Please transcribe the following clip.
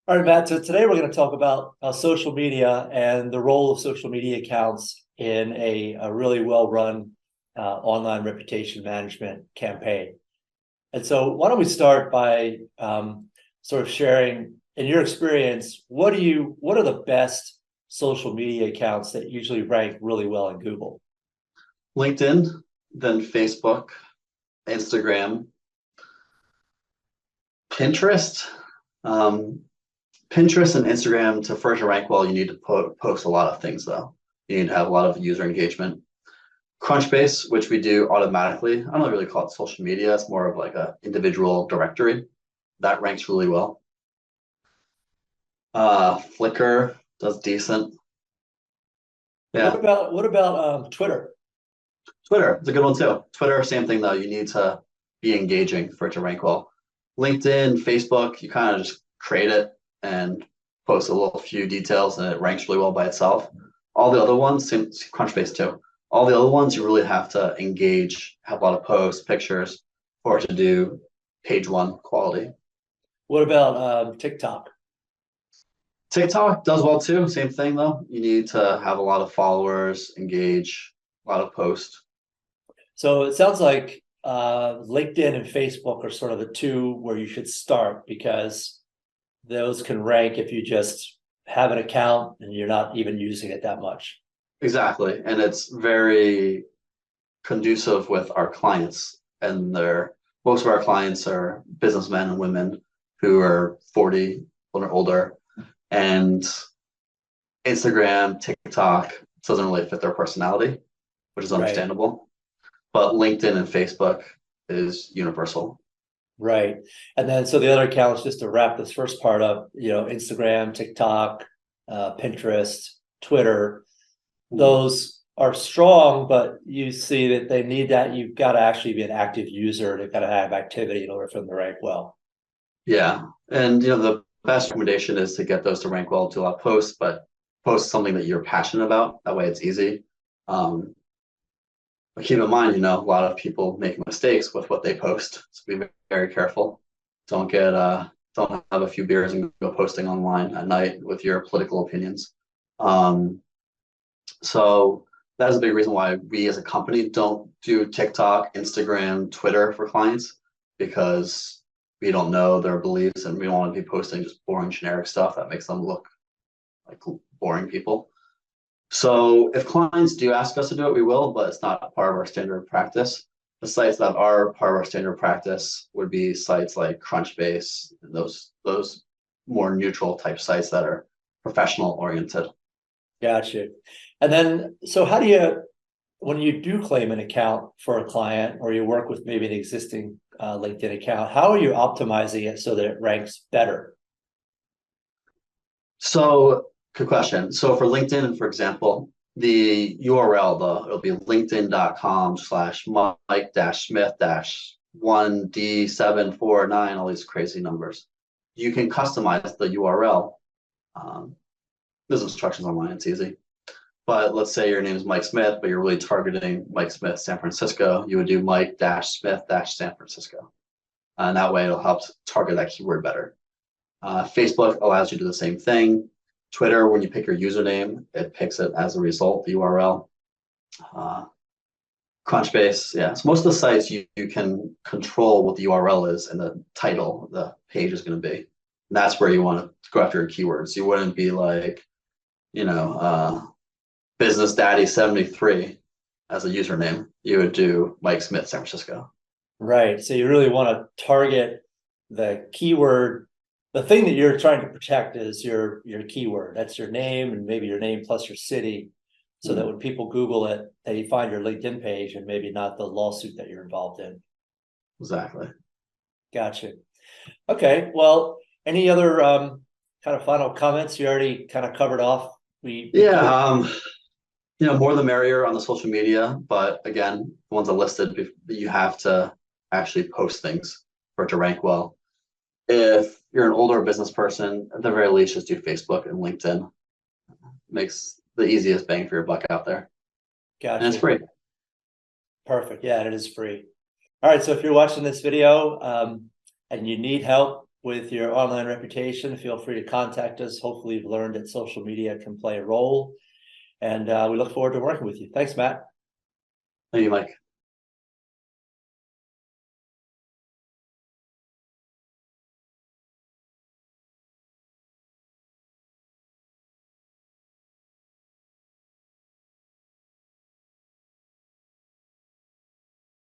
All right, Matt. So today we're going to talk about social media and the role of social media accounts in a really well-run online reputation management campaign. And so, why don't we start by sort of sharing, in your experience, what are the best social media accounts that usually rank really well in Google? LinkedIn, then Facebook, Instagram, Pinterest. Um, Pinterest and Instagram to first rank well, you need to post a lot of things though. You need to have a lot of user engagement. Crunchbase, which we do automatically. I don't really call it social media. It's more of like a individual directory. That ranks really well. Flickr does decent. Yeah. What about Twitter? Twitter is a good one too. Twitter, same thing though. You need to be engaging for it to rank well. LinkedIn, Facebook, you kind of just create it and post a little few details and it ranks really well by itself. All the other ones, same Crunchbase too. All the other ones, you really have to engage, have a lot of posts, pictures for it to do page one quality. What about TikTok? TikTok does well too. Same thing though. You need to have a lot of followers, engage, a lot of posts. So it sounds like LinkedIn and Facebook are sort of the two where you should start because those can rank if you just have an account and you're not even using it that much. Exactly. And it's very conducive with our clients. And most of our clients are businessmen and women who are 40 or older. And Instagram, TikTok doesn't really fit their personality, which is Right. understandable. But LinkedIn and Facebook is universal. Right. And then so the other accounts, just to wrap this first part up, Instagram, TikTok, Pinterest, Twitter, those are strong, but you see that they need that. You've got to actually be an active user. They've got to have activity in order for them to rank well. Yeah. And the best recommendation is to get those to rank well, do a lot of posts, but post something that you're passionate about. That way it's easy. Um, but keep in mind, a lot of people make mistakes with what they post. So be very careful. Don't have a few beers and go posting online at night with your political opinions. Um, so that is a big reason why we as a company don't do TikTok, Instagram, Twitter for clients because we don't know their beliefs and we don't want to be posting just boring generic stuff that makes them look like boring people. So if clients do ask us to do it, we will, but it's not part of our standard practice. The sites that are part of our standard practice would be sites like Crunchbase, and those more neutral type sites that are professional oriented. Gotcha. And then, so how do you, when you do claim an account for a client or you work with maybe an existing LinkedIn account, how are you optimizing it so that it ranks better? So good question. So for LinkedIn, for example, the URL, it'll be linkedin.com/Mike-Smith-1D749, all these crazy numbers. You can customize the URL. Um, there's instructions online, it's easy. But let's say your name is Mike Smith, but you're really targeting Mike Smith, San Francisco. You would do Mike-Smith-San Francisco. And that way it'll help target that keyword better. Facebook allows you to do the same thing. Twitter, when you pick your username, it picks it as a result, the URL. Uh, Crunchbase, yeah. So most of the sites you can control what the URL is and the title of the page is going to be. And that's where you want to go after your keywords. You wouldn't be like, you know, Business Daddy 73 as a username. You would do Mike Smith, San Francisco. Right. So you really want to target the keyword. The thing that you're trying to protect is your keyword. That's your name and maybe your name plus your city. So that when people Google it, they find your LinkedIn page and maybe not the lawsuit that you're involved in. Exactly. Gotcha. Okay. Well, any other kind of final comments? You already kind of covered off. We Yeah, covered. more the merrier on the social media, but again, the ones that listed, you have to actually post things for it to rank well. If you're an older business person, at the very least, just do Facebook and LinkedIn. Makes the easiest bang for your buck out there, and it's Gotcha. free. Perfect. Yeah, it is free. All right. So if you're watching this video and you need help with your online reputation, feel free to contact us. Hopefully you've learned that social media can play a role. And we look forward to working with you. Thanks, Matt. Thank you, Mike.